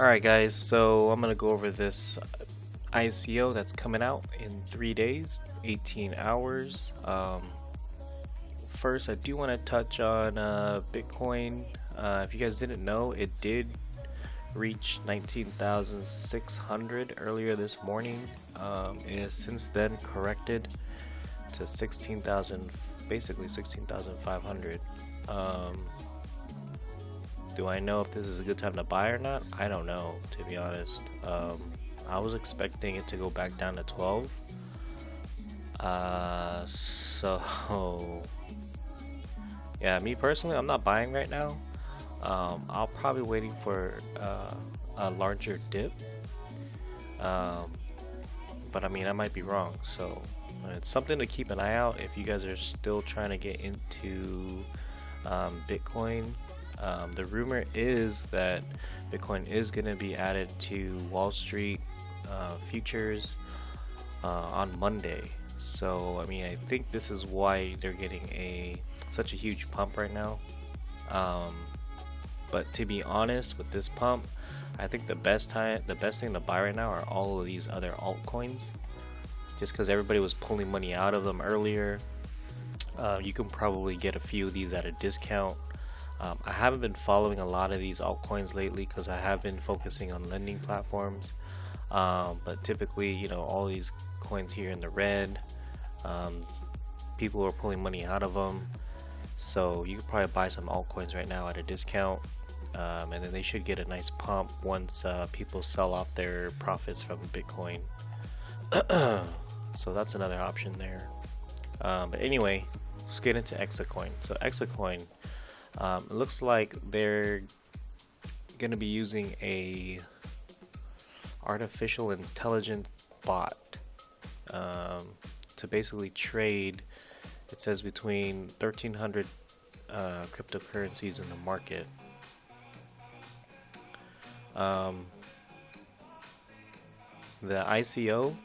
Alright guys, so I'm gonna go over this ICO that's coming out in 3 days, 18 hours. First, I do want to touch on Bitcoin. If you guys didn't know, it did reach 19,600 earlier this morning. It has since then corrected to 16,000, basically 16,500. Do I know if this is a good time to buy or not? I don't know, to be honest. I was expecting it to go back down to 12. So yeah, me personally, I'm not buying right now. I'll probably waiting for a larger dip. But I mean, I might be wrong. So it's something to keep an eye out if you guys are still trying to get into Bitcoin. The rumor is that Bitcoin is going to be added to Wall Street futures on Monday. So I mean, I think this is why they're getting such a huge pump right now. But to be honest, with this pump, I think the best thing to buy right now are all of these other altcoins. Just because everybody was pulling money out of them earlier, you can probably get a few of these at a discount. I haven't been following a lot of these altcoins lately because I have been focusing on lending platforms. But typically, you know, all these coins here in the red, people are pulling money out of them. So you could probably buy some altcoins right now at a discount. And then they should get a nice pump once people sell off their profits from Bitcoin. So that's another option there. But anyway, let's get into Exacoin. So Exacoin, it looks like they're going to be using a artificial intelligence bot to basically trade. It says between 1,300 cryptocurrencies in the market. The ICO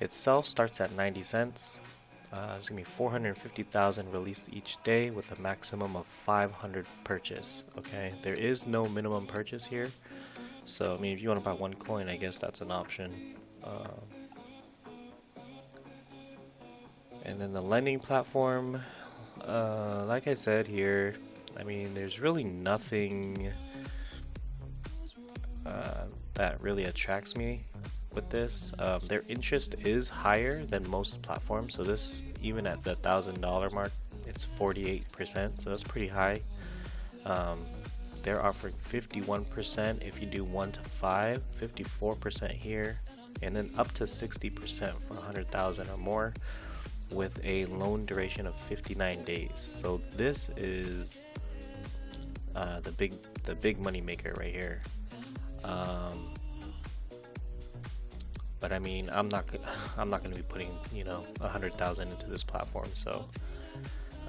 itself starts at 90 cents. There's going to be 450,000 released each day with a maximum of 500 purchase. Okay, there is no minimum purchase here. So, I mean, if you want to buy one coin, I guess that's an option. And then the lending platform, like I said here, I mean, there's really nothing that really attracts me with this. Their interest is higher than most platforms, so this, even at the $1,000 mark, it's 48%, so that's pretty high. They're offering 51% if you do 1 to 5, 54% here, and then up to 60% for 100,000 or more with a loan duration of 59 days. So this is the big money maker right here. But I mean, I'm not going to be putting, you know, 100,000 into this platform, so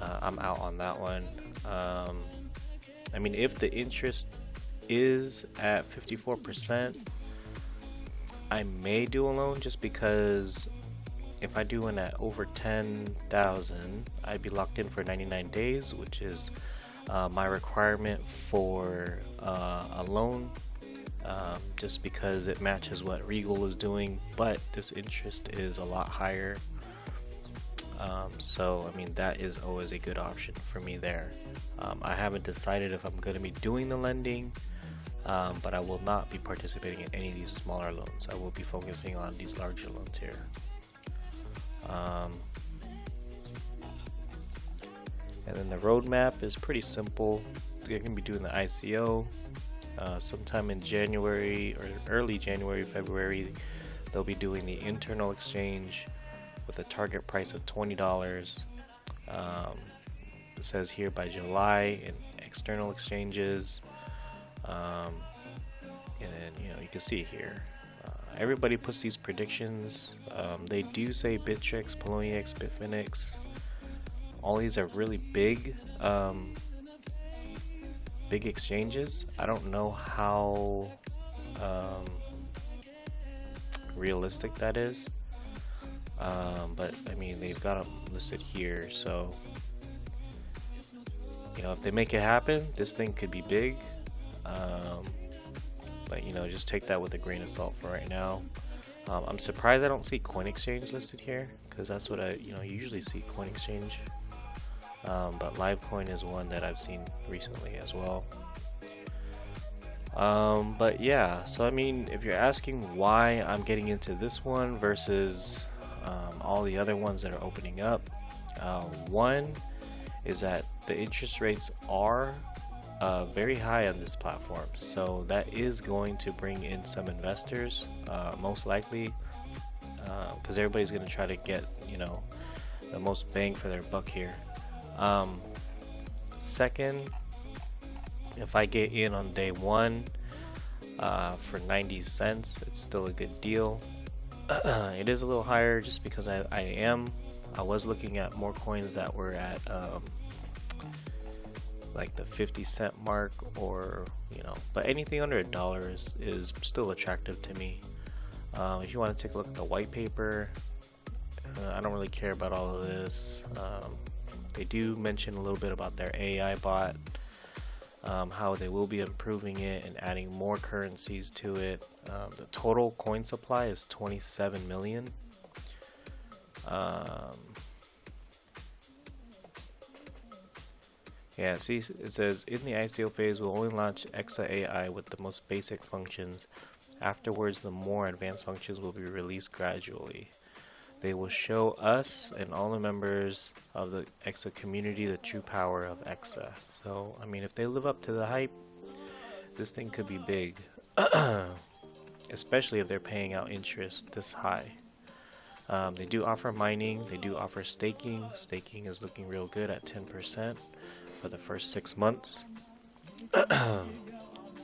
I'm out on that one. I mean, if the interest is at 54%, I may do a loan, just because if I do one at over 10,000, I'd be locked in for 99 days, which is my requirement for a loan. Just because it matches what Regal is doing, but this interest is a lot higher. So I mean, that is always a good option for me there. I haven't decided if I'm going to be doing the lending, but I will not be participating in any of these smaller loans. I will be focusing on these larger loans here. And then the roadmap is pretty simple. They're going to be doing the ICO. Sometime in January or early January, February, they'll be doing the internal exchange with a target price of $20. It says here by July in external exchanges. And then, you know, you can see here. Everybody puts these predictions. They do say Bittrex, Poloniex, Bitfinex. All these are really big. Big exchanges. I don't know how realistic that is, but I mean, they've got them listed here, so you know, if they make it happen, this thing could be big. but you know, just take that with a grain of salt for right now. I'm surprised I don't see Coin Exchange listed here, because that's what I usually see, Coin Exchange. But Livecoin is one that I've seen recently as well. But yeah, so I mean, if you're asking why I'm getting into this one versus all the other ones that are opening up, one is that the interest rates are very high on this platform, so that is going to bring in some investors, most likely, because everybody's going to try to get the most bang for their buck here. Second, if I get in on day one for 90 cents, it's still a good deal. It is a little higher just because I was looking at more coins that were at like the 50-cent mark, or but anything under $1 is still attractive to me. If you want to take a look at the white paper, I don't really care about all of this. They do mention a little bit about their AI bot, how they will be improving it and adding more currencies to it. The total coin supply is 27 million. Yeah, see, it says in the ICO phase we'll only launch Exa AI with the most basic functions. Afterwards, the more advanced functions will be released gradually. They will show us and all the members of the Exa community the true power of Exa. So, I mean, if they live up to the hype, this thing could be big. Especially if they're paying out interest this high. They do offer mining, they do offer staking. Staking is looking real good at 10% for the first 6 months.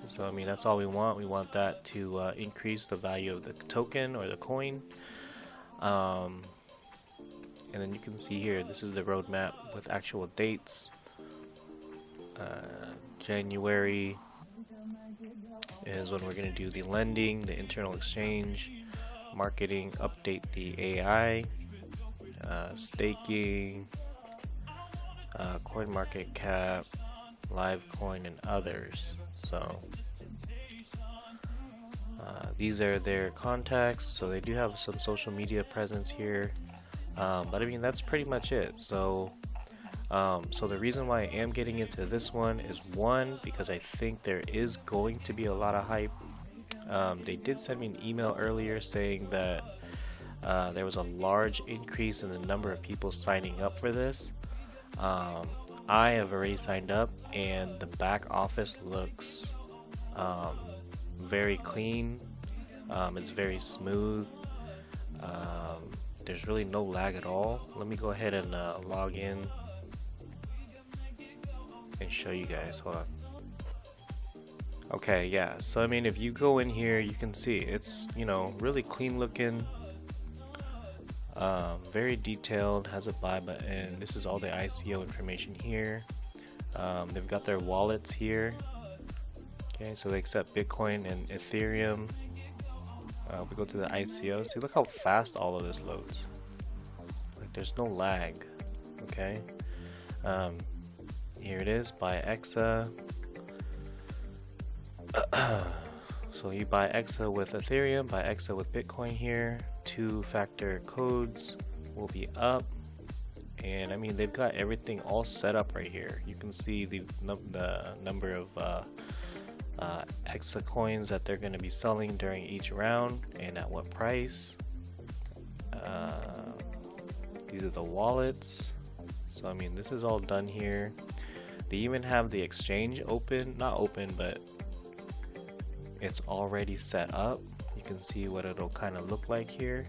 So, I mean, that's all we want. We want that to increase the value of the token or the coin. And then you can see here, this is the roadmap with actual dates. January is when we're going to do the lending, the internal exchange, marketing, update the AI, staking, coin market cap, Livecoin, and others. So these are their contacts, so they do have some social media presence here, but I mean, that's pretty much it. So so the reason why I am getting into this one is, one, because I think there is going to be a lot of hype. They did send me an email earlier saying that there was a large increase in the number of people signing up for this. I have already signed up, and the back office looks very clean. It's very smooth. There's really no lag at all. Let me go ahead and log in and show you guys. Hold on. Okay, yeah, so I mean, if you go in here, you can see it's really clean looking, very detailed, has a buy button. This is all the ICO information here. They've got their wallets here. Okay, so they accept Bitcoin and Ethereum. We go to the ICO. See, look how fast all of this loads. Like, there's no lag. Okay. Here it is. Buy Exa. So you buy Exa with Ethereum, buy Exa with Bitcoin here. 2-factor codes will be up. And I mean, they've got everything all set up right here. You can see the number of Exa coins that they're going to be selling during each round and at what price. These are the wallets. So I mean, this is all done here. They even have the exchange open, not open, but it's already set up. You can see what it'll kind of look like here.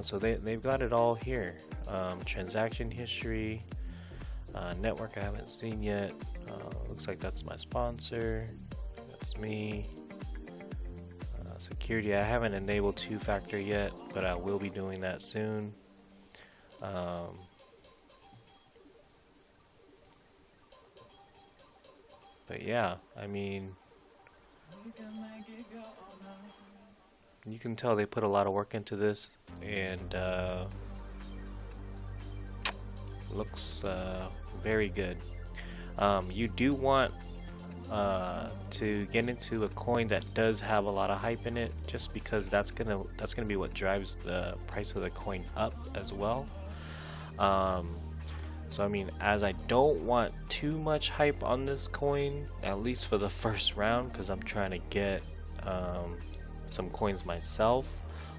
So they've got it all here. Transaction history, network I haven't seen yet. Looks like that's my sponsor. That's me. Security, I haven't enabled 2-factor yet, but I will be doing that soon. But yeah, I mean, you can tell they put a lot of work into this, and looks very good. You do want to get into a coin that does have a lot of hype in it, just because that's gonna be what drives the price of the coin up as well. So I mean, as I don't want too much hype on this coin, at least for the first round, because I'm trying to get some coins myself.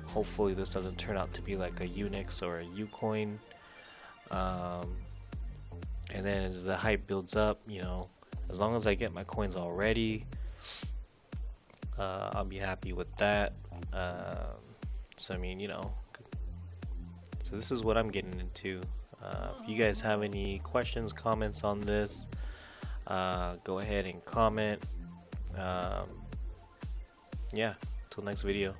Hopefully this doesn't turn out to be like a Unix or a Ucoin. And then as the hype builds up, you know, as long as I get my coins already, I'll be happy with that. So I mean, you know, so this is what I'm getting into. If you guys have any questions, comments on this, go ahead and comment. Yeah, till next video.